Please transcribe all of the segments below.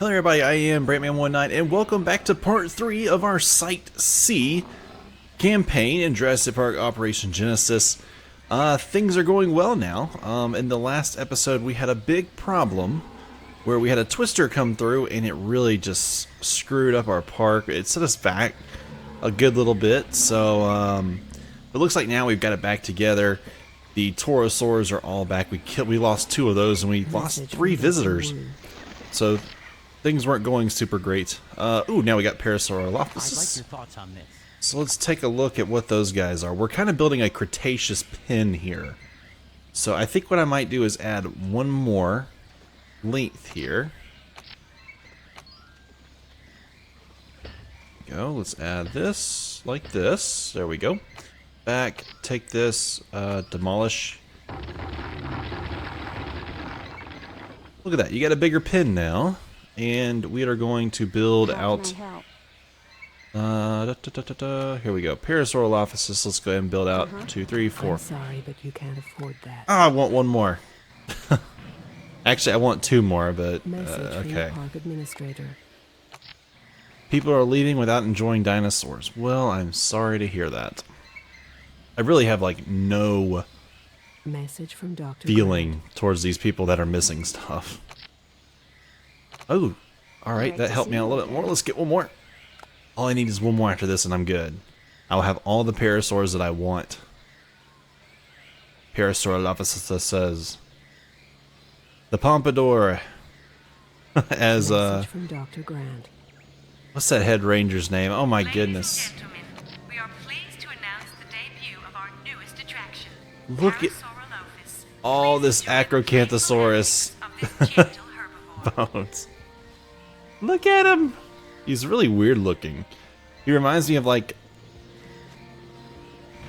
Hello everybody, I am Brantman19 and welcome back to part 3 of our Site C campaign in Jurassic Park Operation Genesis. Things are going well now. In the last episode we had a big problem where we had a twister come through and it really just screwed up our park. It set us back a good little bit, so it looks like now we've got it back together. The Torosaurs are all back. We lost 2 of those and we lost 3 visitors. So things weren't going super great. Ooh, now we got Parasaurolophus. I'd like your thoughts on this. So let's take a look at what those guys are. We're kind of building a Cretaceous pin here. So I think what I might do is add one more length here. Go. Let's add this like this. There we go. Back. Take this. Demolish. Look at that. You got a bigger pin now. And we are going to build out. Here we go. Parasaurolophus. Let's go ahead and build out 2, 3, 4. I'm sorry, but you can't afford that. Oh, I want one more. Actually, I want 2 more, but Message from okay. the park administrator. People are leaving without enjoying dinosaurs. Well, I'm sorry to hear that. I really have like no Message from Dr. feeling towards these people that are missing stuff. Oh, alright, that helped me out a little bit more. Let's get one more. All I need is one more after this and I'm good. I'll have all the parasaurs that I want. Parasaurolophus says. The Pompadour. As, Message from Dr. Grant. what's that head ranger's name? Oh my goodness. Ladies and gentlemen, we are pleased to announce the debut of our newest attraction. Look at Parasaurolophus. all this Please enjoy the Acrocanthosaurus of this gentle herbivore. bones. Look at him. He's really weird looking. He reminds me of like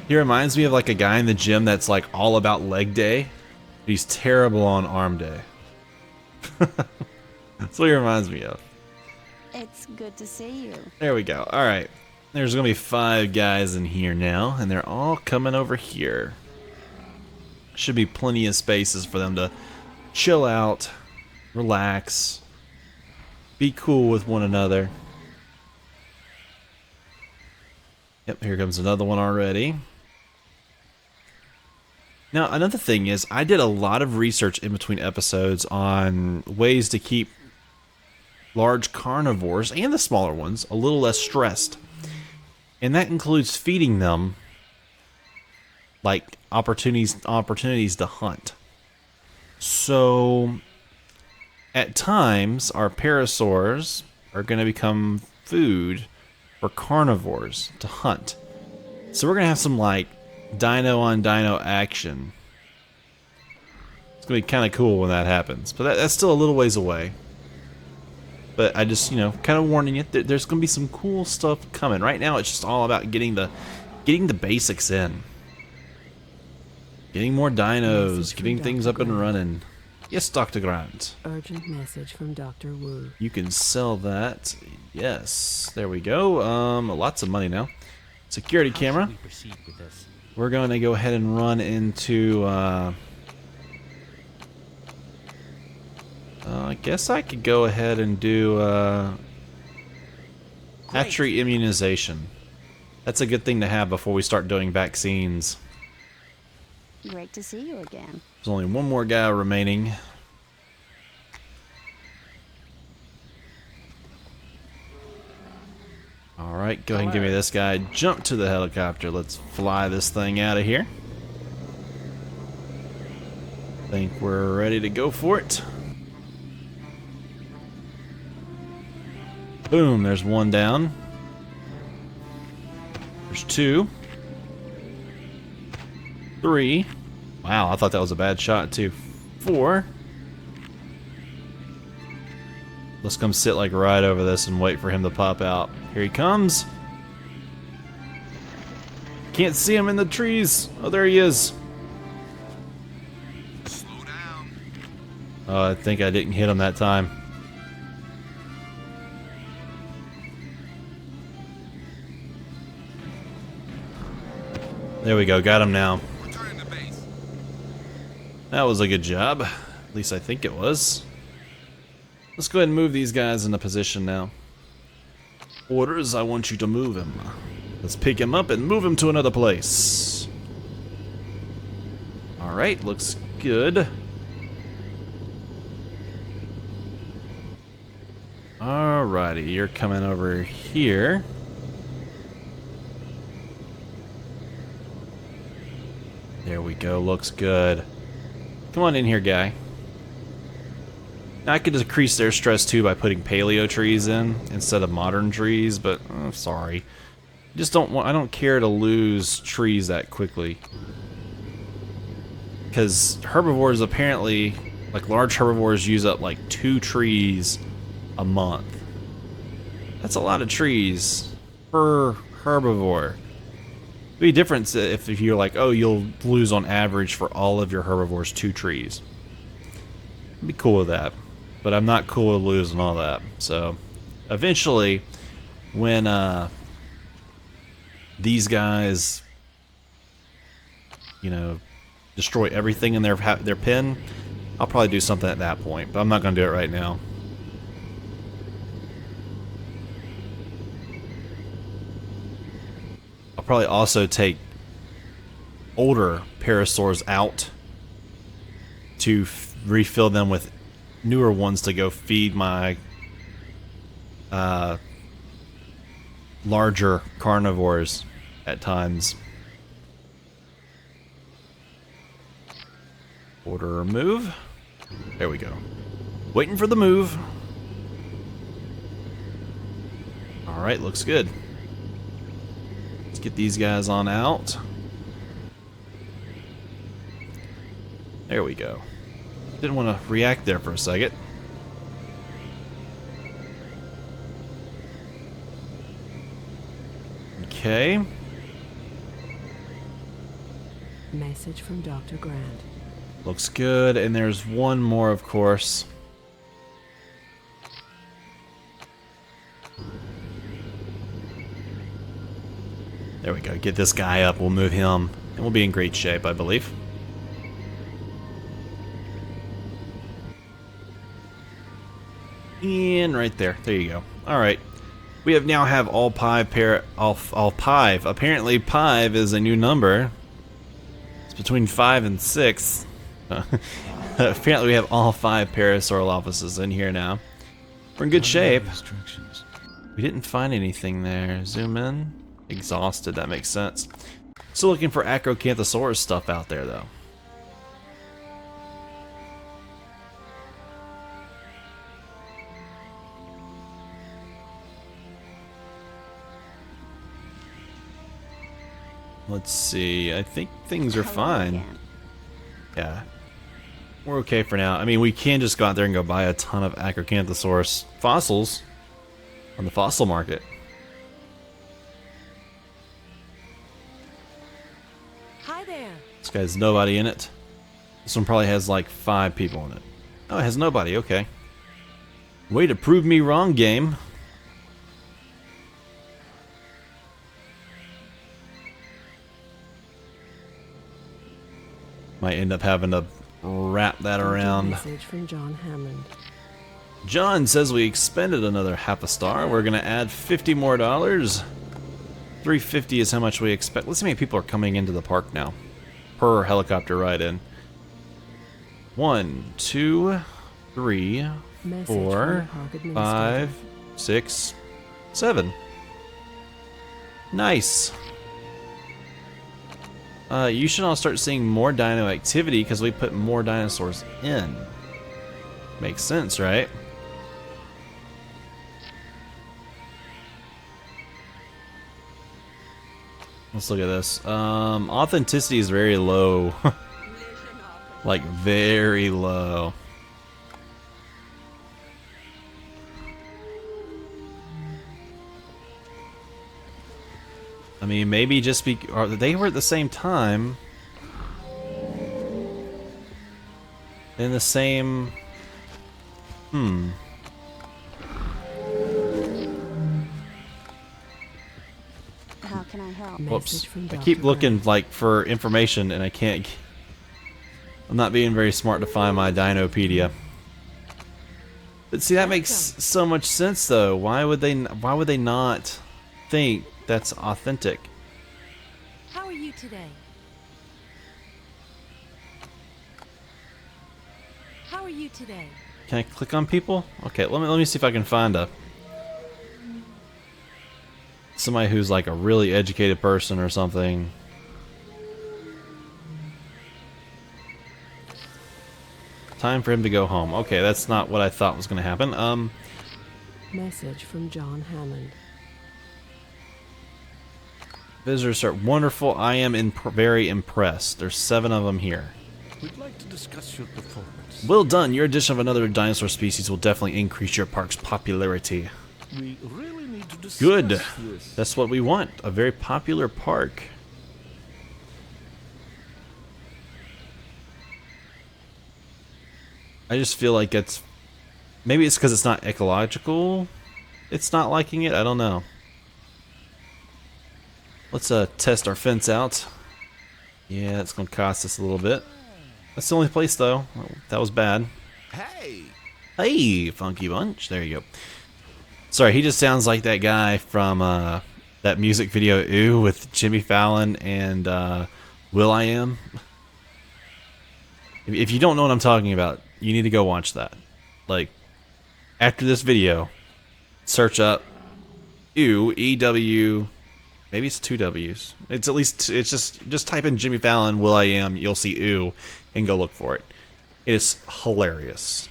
a guy in the gym that's like all about leg day. He's terrible on arm day. That's what he reminds me of. It's good to see you. There we go. Alright. There's gonna be 5 guys in here now, and they're all coming over here. Should be plenty of spaces for them to chill out, relax, be cool with one another. Yep, here comes another one already. Now, another thing is, I did a lot of research in between episodes on ways to keep large carnivores, and the smaller ones, a little less stressed. And that includes feeding them, like, opportunities to hunt. So, at times, our parasaurs are going to become food for carnivores to hunt. So we're going to have some, like, dino on dino action. It's going to be kind of cool when that happens. But that's still a little ways away. But I just, kind of warning you, there's going to be some cool stuff coming. Right now, it's just all about getting the basics in. Getting more dinos, getting things up and running. Yes, Dr. Grant. Urgent message from Dr. Wu. You can sell that. Yes. There we go. Lots of money now. Security How camera. should we proceed with this? We're going to go ahead and run into, I guess I could go ahead and do, hatchery immunization. That's a good thing to have before we start doing vaccines. Great to see you again. There's only one more guy remaining. Alright, go ahead and give me this guy. Jump to the helicopter. Let's fly this thing out of here. Think we're ready to go for it. Boom, there's one down. There's 2. 3. Wow, I thought that was a bad shot too. 4. Let's come sit like right over this and wait for him to pop out. Here he comes. Can't see him in the trees. Oh, there he is. Slow down. Oh, I think I didn't hit him that time. There we go, got him now. Return to base. That was a good job. At least I think it was. Let's go ahead and move these guys into position now. Orders, I want you to move him. Let's pick him up and move him to another place. Alright, looks good. Alrighty, you're coming over here. There we go, looks good. Come on in here, guy. Now, I could decrease their stress too by putting paleo trees in instead of modern trees, but I'm sorry. Just don't want, I don't care to lose trees that quickly. Because herbivores apparently, like large herbivores, use up like 2 trees a month. That's a lot of trees per herbivore. It'd be different if you're like, oh, you'll lose on average for all of your herbivores 2 trees. I'd be cool with that. But I'm not cool with losing all that. So eventually, when these guys, you know, destroy everything in their pen, I'll probably do something at that point. But I'm not going to do it right now. I'll probably also take older parasaurs out to refill them with newer ones to go feed my larger carnivores at times. Order a move. There we go. Waiting for the move. Alright, looks good. Let's get these guys on out. There we go. Didn't want to react there for a second. Okay. Message from Dr. Grant. Looks good, and there's one more, of course. There we go. Get this guy up. We'll move him, and we'll be in great shape, I believe. And right there. There you go. Alright. We have now have all five. Apparently 5 is a new number. It's between 5 and 6. Apparently we have all 5 Parasaurolophuses in here now. We're in good shape. We didn't find anything there. Zoom in. Exhausted, that makes sense. Still looking for Acrocanthosaurus stuff out there though. Let's see, I think things are fine. Yeah. We're okay for now. I mean, we can just go out there and go buy a ton of Acrocanthosaurus fossils on the fossil market. Hi there. This guy has nobody in it. This one probably has like 5 people in it. Oh, it has nobody, okay. Way to prove me wrong, game. Might end up having to wrap that around. Message from John Hammond. John says we expended another half a star. We're gonna add $50 more. $350 is how much we expect. Let's see how many people are coming into the park now per helicopter ride in. 1, 2, 3, Message 4, from the park administrator. 5, 6, 7. Nice. You should all start seeing more dino activity because we put more dinosaurs in. Makes sense, right? Let's look at this. Authenticity is very low. Like, very low. I mean, maybe just or they were at the same time. In the same... How can I help? Whoops. Message from I Dr. keep looking Grant. like for information and I can't. I'm not being very smart to find my Dinopedia. But see, that makes so much sense, though. Why would they not think that's authentic? How are you today? How are you today? Can I click on people? Okay, let me see if I can find somebody who's like a really educated person or something. Time for him to go home. Okay, that's not what I thought was going to happen. Message from John Hammond. Visitors are wonderful. I am very impressed. There's 7 of them here. We'd like to discuss your performance. Well done. Your addition of another dinosaur species will definitely increase your park's popularity. We really need to discuss Good. this. That's what we want. A very popular park. I just feel like maybe it's because it's not ecological. It's not liking it. I don't know. Let's test our fence out. Yeah, it's gonna cost us a little bit. That's the only place though. That was bad. Hey! Hey, Funky Bunch. There you go. Sorry, he just sounds like that guy from that music video Ooh with Jimmy Fallon and will.i.am. If you don't know what I'm talking about, you need to go watch that. Like, after this video, search up Ew, E-W, maybe it's 2 W's. It's at least, it's just type in Jimmy Fallon, will.i.am, you'll see Ew, and go look for it. It is hilarious.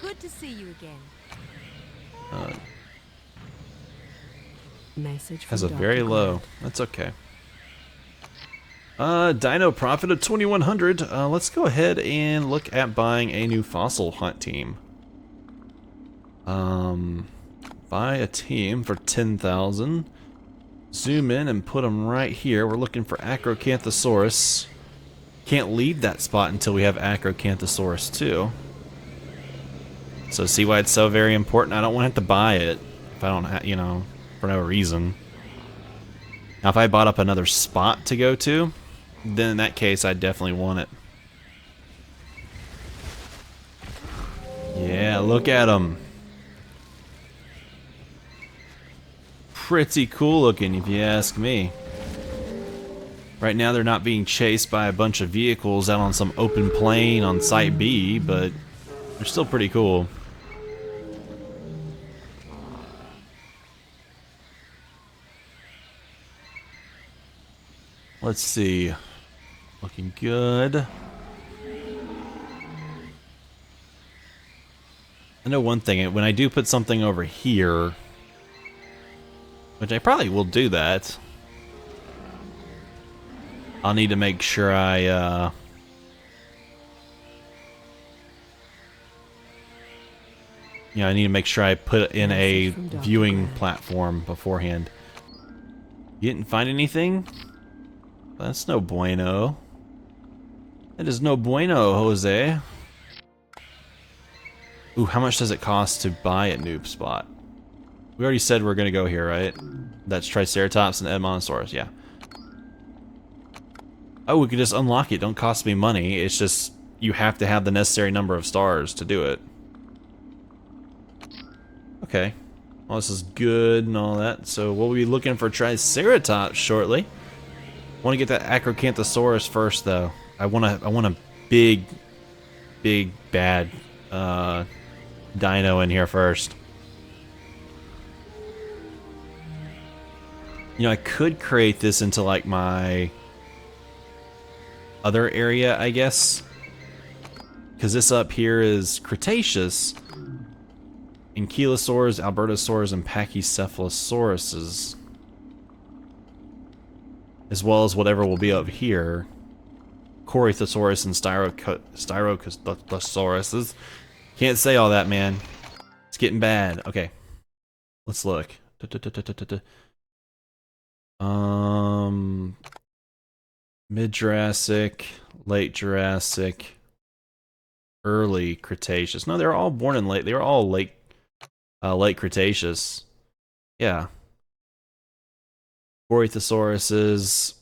Good to see you again. Message from Has a Dr. very Grant. low. That's okay. Dino profit of 2100. Let's go ahead and look at buying a new fossil hunt team. Buy a team for 10,000. Zoom in and put them right here. We're looking for Acrocanthosaurus. Can't leave that spot until we have Acrocanthosaurus too. So see why it's so very important. I don't want to have to buy it if I don't have, you know, for no reason. Now if I bought up another spot to go to, then in that case I definitely want it. Yeah, look at them. Pretty cool looking if you ask me. Right now they're not being chased by a bunch of vehicles out on some open plain on Site B, but they're still pretty cool. Let's see. Looking good. I know one thing, when I do put something over here, which I probably will do that, I'll need to make sure I, I need to make sure I put in a viewing platform beforehand. You didn't find anything? That's no bueno. That is no bueno, Jose. Ooh, how much does it cost to buy a noob spot? We already said we're gonna go here, right? That's Triceratops and Edmontosaurus, yeah. Oh, we could just unlock it. Don't cost me money. It's just you have to have the necessary number of stars to do it. Okay. Well, this is good and all that. So we'll be looking for Triceratops shortly. Want to get that Acrocanthosaurus first, though. I want a big bad dino in here first. You know, I could create this into like my other area, I guess, because this up here is Cretaceous, Ankylosaurs, Albertosaurs, and Pachycephalosauruses, as well as whatever will be up here. Corythosaurus and Styrocosauruses. Can't say all that, man. It's getting bad. Okay. Let's look. Mid-Jurassic, Late Jurassic, Early Cretaceous. No, they're all born in late. They were all late Cretaceous. Yeah. Corythosauruses.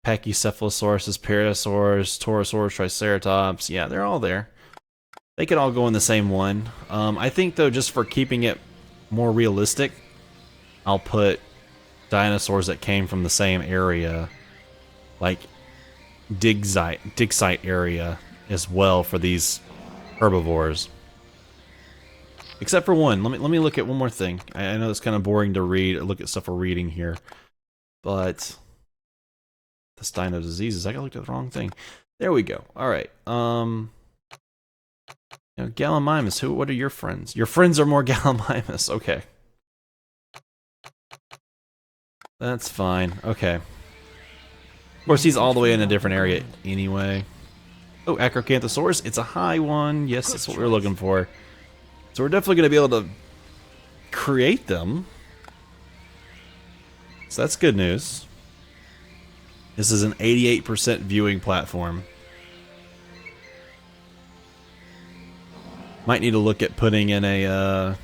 Pachycephalosaurus, Parasaurus, Torosaurus, Triceratops. Yeah, they're all there. They could all go in the same one. I think, though, just for keeping it more realistic, I'll put dinosaurs that came from the same area, like dig site area as well for these herbivores. Except for one. Let me look at one more thing. I know it's kind of boring to read or look at stuff we're reading here, but the dino diseases. I looked at the wrong thing. There we go. All right. Now, Gallimimus. What are your friends? Your friends are more Gallimimus. Okay. That's fine. Okay. Of course, he's all the way in a different area anyway. Oh, Acrocanthosaurus. It's a high one. Yes, that's what we're looking for. So we're definitely going to be able to create them. So that's good news. This is an 88% viewing platform. Might need to look at putting in a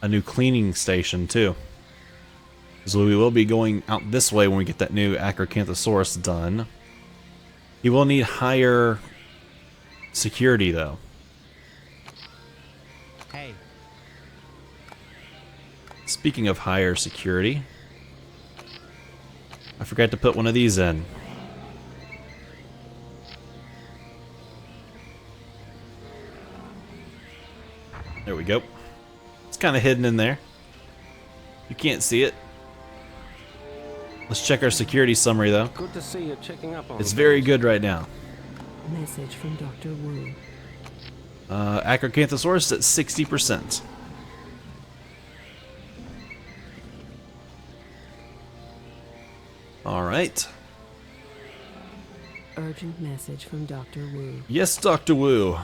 new cleaning station too. So we will be going out this way when we get that new Acrocanthosaurus done. He will need higher security though. Hey. Speaking of higher security, I forgot to put one of these in. There we go. It's kind of hidden in there. You can't see it. Let's check our security summary though. Good to see you checking up on It's very good right now. Message from Dr. Wu. Acrocanthosaurus at 60%. Alright. Urgent message from Dr. Wu. Yes, Dr. Wu.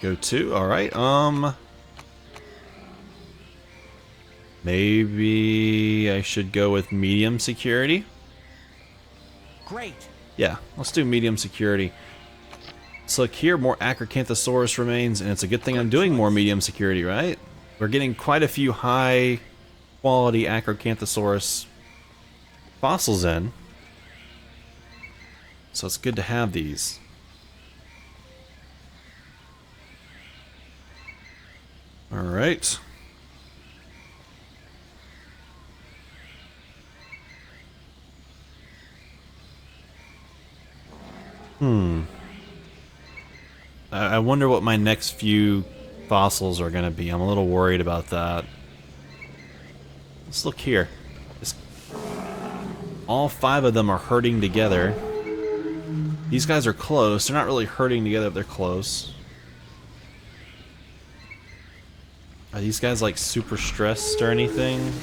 Go to, alright, maybe I should go with medium security. Great. Yeah, let's do medium security. So look here, more Acrocanthosaurus remains, and it's a good thing I'm doing more medium security, right? We're getting quite a few high quality Acrocanthosaurus fossils in. So it's good to have these. Alright. I wonder what my next few fossils are going to be. I'm a little worried about that. Let's look here. All 5 of them are herding together. These guys are close. They're not really herding together, but they're close. Are these guys like super stressed or anything?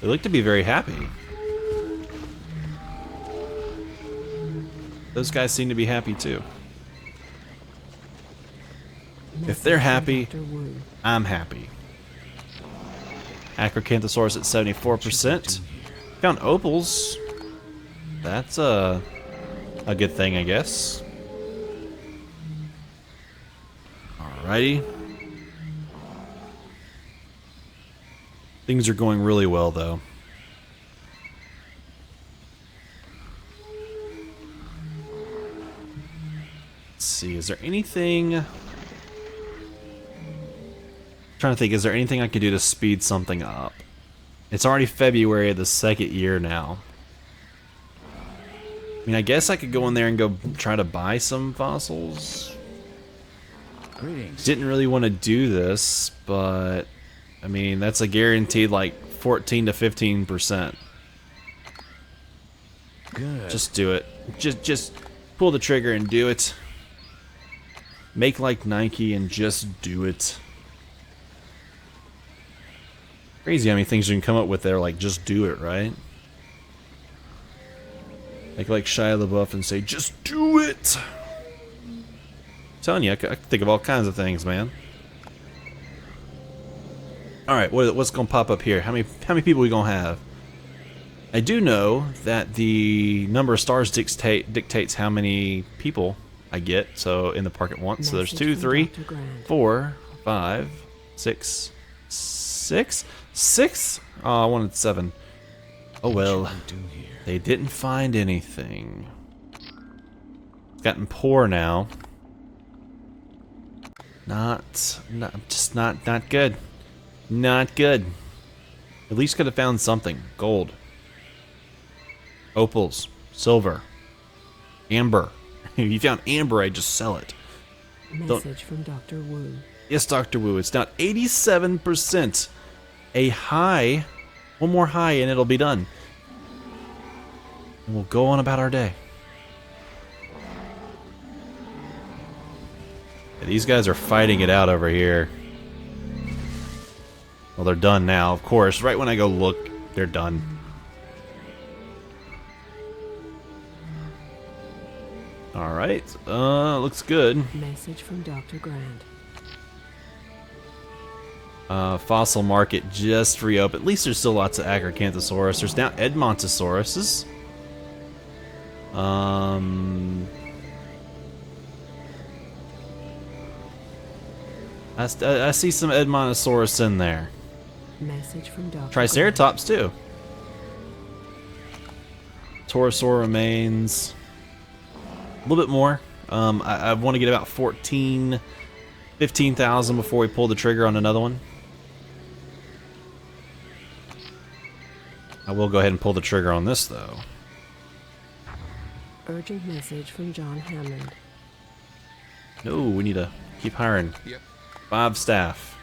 They look to be very happy. Those guys seem to be happy too. If they're happy, I'm happy. Acrocanthosaurus at 74%. Found opals. That's a good thing, I guess. Alrighty. Things are going really well, though. Let's see, is there anything... I'm trying to think, is there anything I could do to speed something up? It's already February of the 2nd year now. I mean, I guess I could go in there and go try to buy some fossils. Greetings. Didn't really want to do this, but... I mean, that's a guaranteed like 14 to 15%. Good. Just do it. Just pull the trigger and do it. Make like Nike and just do it. Crazy how many things you can come up with there, like just do it, right? Like Shia LaBeouf and say, just do it! I'm telling you, I can think of all kinds of things, man. Alright, what's gonna pop up here? How many people we gonna have? I do know that the number of stars dictates how many people I get, so in the park at once. So there's 2, 3, 4, 5, 6, 6. 6? Oh, I wanted 7. Oh well. What shall we do here? They didn't find anything. It's gotten poor now. Just not good. Not good. At least could have found something. Gold. Opals. Silver. Amber. If you found amber, I'd just sell it. Message from Dr. Wu. Yes, Dr. Wu. It's now 87%. A high. One more high and it'll be done. And we'll go on about our day. Yeah, these guys are fighting it out over here. Well, they're done now, of course. Right when I go look, they're done. Alright, looks good. Message from Dr. Grant. Fossil market just reopened. At least there's still lots of Acrocanthosaurus. There's now Edmontosauruses. I see some Edmontosaurus in there. Message from Dr. Triceratops too. Torosaur remains. A little bit more. I want to get about 15,000 before we pull the trigger on another one. I will go ahead and pull the trigger on this though. Urgent message from John Hammond. No, we need to keep hiring. Yep. 5 staff.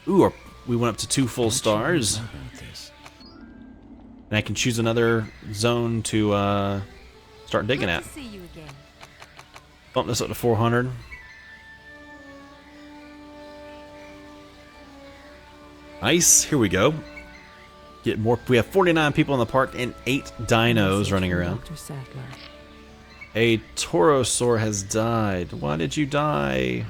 Ooh, we went up to 2 full stars. How about this? And I can choose another zone to start digging at. See you again. Bump this up to 400. Nice. Here we go. Get more. We have 49 people in the park and 8 dinos Message running from around. Dr. Sattler. A Torosaur has died. Why did you die?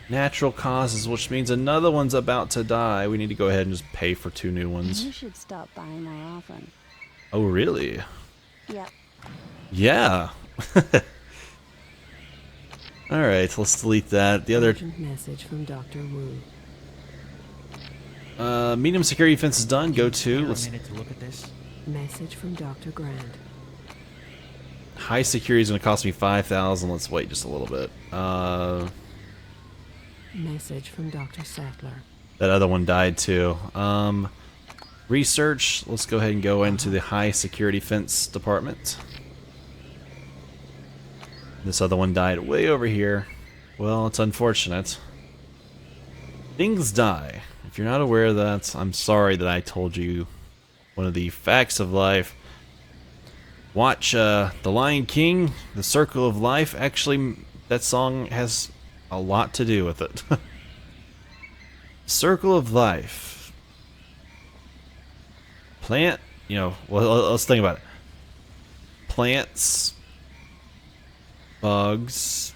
Natural causes, which means another one's about to die. We need to go ahead and just pay for 2 new ones. You should stop by more often. Oh, really? Yep. Yeah. Alright, let's delete that. The other Urgent message from Dr. Wu. medium security fence is done. Go to. Here a Let's, minute to look at this. Message from Dr. Grant. high security is going to cost me 5,000. Let's wait just a little bit. Message from Dr. Sattler. That other one died too. Research. Let's go ahead and go into the high security fence department. This other one died way over here. Well, it's unfortunate. Things die. If you're not aware of that, I'm sorry that I told you one of the facts of life. Watch The Lion King, The Circle of Life. Actually, that song has a lot to do with it. Circle of Life. Plant, well, let's think about it. Plants, bugs,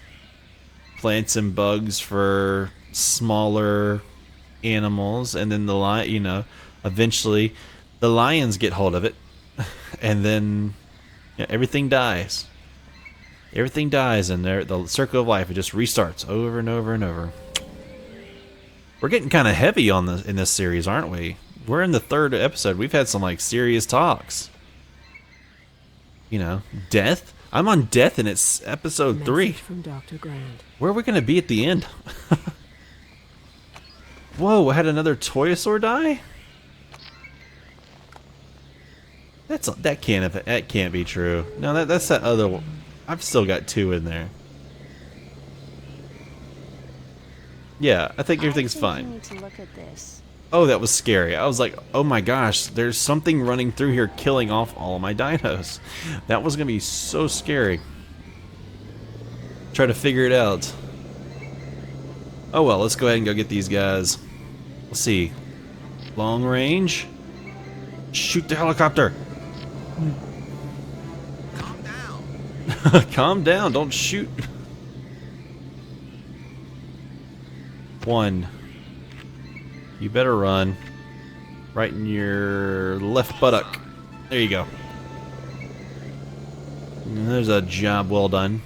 plants and bugs for smaller animals, and then the lion, eventually the lions get hold of it, and then everything dies. Everything dies, and the circle of life, it just restarts over and over and over. We're getting kind of heavy in this series, aren't we? We're in the 3rd episode. We've had some serious talks. Death. I'm on death, and it's episode 3. Message from Dr. Grant. Where are we going to be at the end? Whoa, I had another Toyosaur die? That can't be true. No, that's that other one. I've still got 2 in there. Yeah, I think everything's I think fine. You need to look at this. Oh, that was scary. I was like, oh my gosh, there's something running through here killing off all of my dinos. That was going to be so scary. Try to figure it out. Oh well, let's go ahead and go get these guys. Let's see. Long range. Shoot the helicopter. Calm down. Calm down, don't shoot. 1. You better run. Right in your left buttock. There you go. And there's a job well done.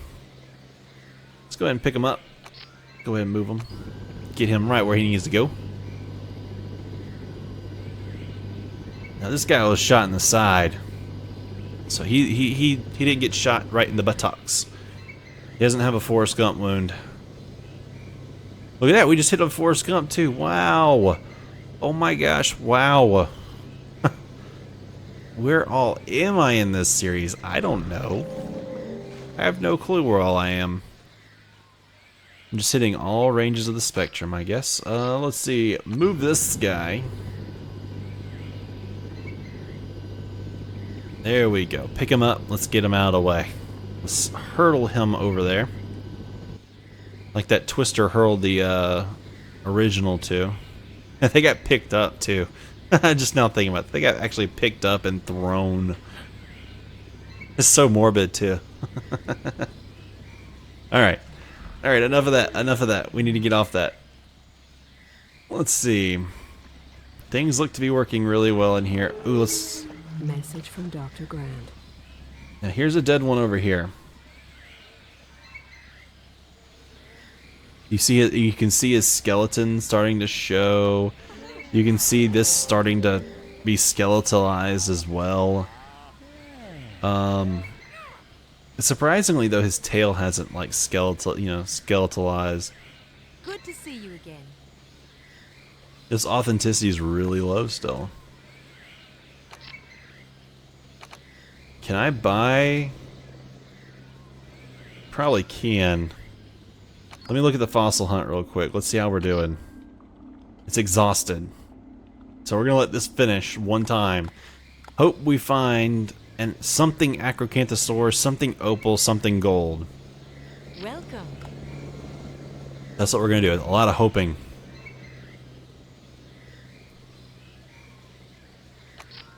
Let's go ahead and pick them up. Go ahead and move them. get him right where he needs to go. Now this guy was shot in the side, so he didn't get shot right in the buttocks. He doesn't have a Forrest Gump wound. Look at that, we just hit a Forrest Gump too. Wow. Oh my gosh, wow. Where all am I in this series? I don't know. I have no clue where all I am. I'm just hitting all ranges of the spectrum, I guess. Let's see. Move this guy. There we go. Pick him up. Let's get him out of the way. Let's hurdle him over there. Like that Twister hurled the original too. They got picked up too. Just now thinking about it. They got actually picked up and thrown. It's so morbid too. Alright. Alright, enough of that. Enough of that. We need to get off that. Let's see. Things look to be working really well in here. Ooh, let's... Message from Dr. Grant. Now here's a dead one over here. You see it, you can see his skeleton starting to show. You can see this starting to be skeletalized as well. Surprisingly though, his tail hasn't like skeletalized. Good to see you again. His authenticity is really low still. Can I buy? Probably can. Let me look at the fossil hunt real quick. Let's see how we're doing. It's exhausted. So we're gonna let this finish one time. Hope we find something Acrocanthosaurus, something opal, something gold. Welcome. That's what we're gonna do. A lot of hoping.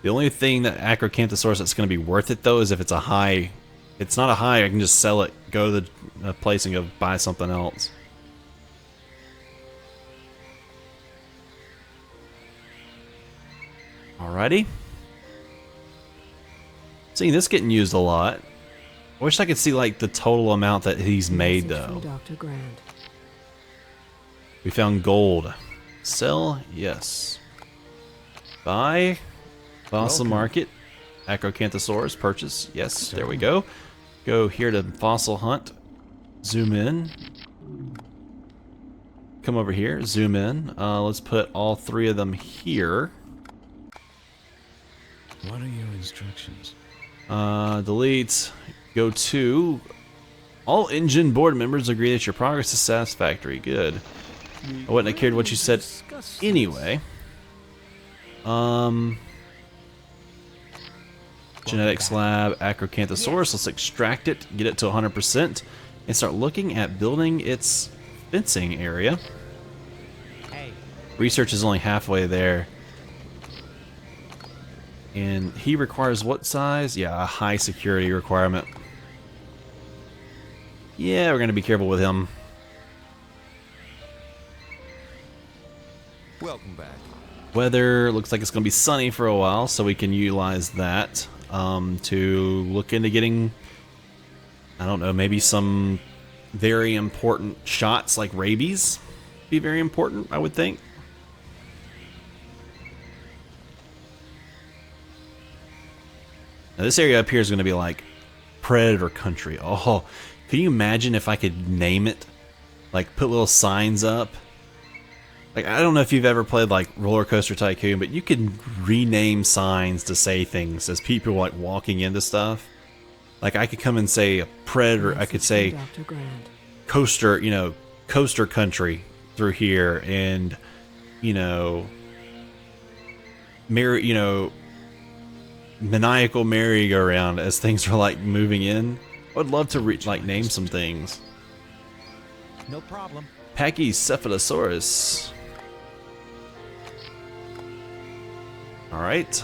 The only thing that Acrocanthosaurus that's gonna be worth it though is if it's a high. It's not a high, I can just sell it, go to the place and go buy something else. Alrighty. Seeing this getting used a lot. I wish I could see like the total amount that he's made Message though. from Dr. Grant. We found gold. Sell, yes. Buy. Fossil market. Acrocanthosaurus, purchase. Yes, there we go. Go here to fossil hunt. Zoom in. Come over here, zoom in. Let's put all three of them here. What are your instructions? Delete. Go to. All InGen board members agree that your progress is satisfactory. Good. I wouldn't have cared what you said anyway. Genetics lab, Acrocanthosaurus. Let's extract it, get it to 100%, and start looking at building its fencing area. Hey. Research is only halfway there. And he requires what size? Yeah, a high security requirement. Yeah, we're going to be careful with him. Welcome back. Weather looks like it's going to be sunny for a while, so we can utilize that to look into getting, I don't know, maybe some very important shots like rabies. Be very important, I would think. Now this area up here is going to be like predator country. Oh, can you imagine if I could name it? Like put little signs up. Like, I don't know if you've ever played like Roller Coaster Tycoon, but you can rename signs to say things as people are like walking into stuff. Like I could come and say a predator, I could say Dr. Grant. coaster, you know, coaster country through here, and you know, maniacal merry-go-round as things are like moving in. I would love to like name some things. No problem. Pachycephalosaurus. All right.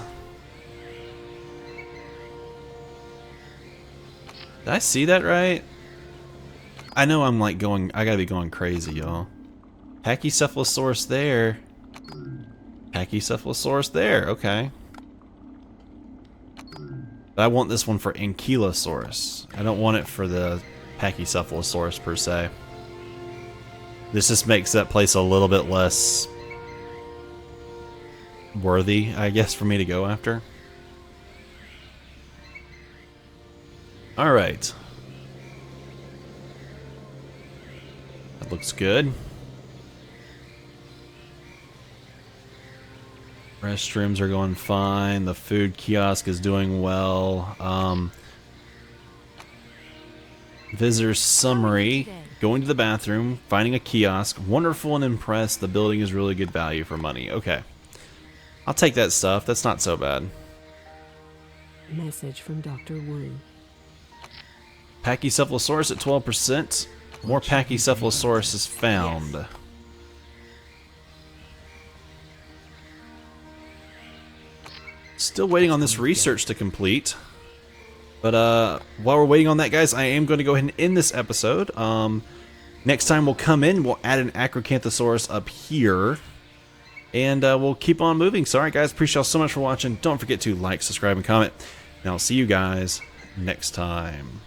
Did I see that right? I know I'm like going, I gotta be going crazy, y'all. Pachycephalosaurus there. Pachycephalosaurus there, okay. But I want this one for Ankylosaurus. I don't want it for the Pachycephalosaurus per se. This just makes that place a little bit less worthy, I guess, for me to go after. Alright. That looks good. Restrooms are going fine. The food kiosk is doing well. Visitor summary. Going to the bathroom, finding a kiosk. Wonderful and impressed. The building is really good value for money. Okay. I'll take that stuff. That's not so bad. Message from Dr. Wu. Pachycephalosaurus at 12%. More Pachycephalosaurus is found. Still waiting on this research to complete. But while we're waiting on that, guys, I am going to go ahead and end this episode. Next time we'll come in, we'll add an Acrocanthosaurus up here. And we'll keep on moving. So, alright, guys, appreciate y'all so much for watching. Don't forget to like, subscribe, and comment. And I'll see you guys next time.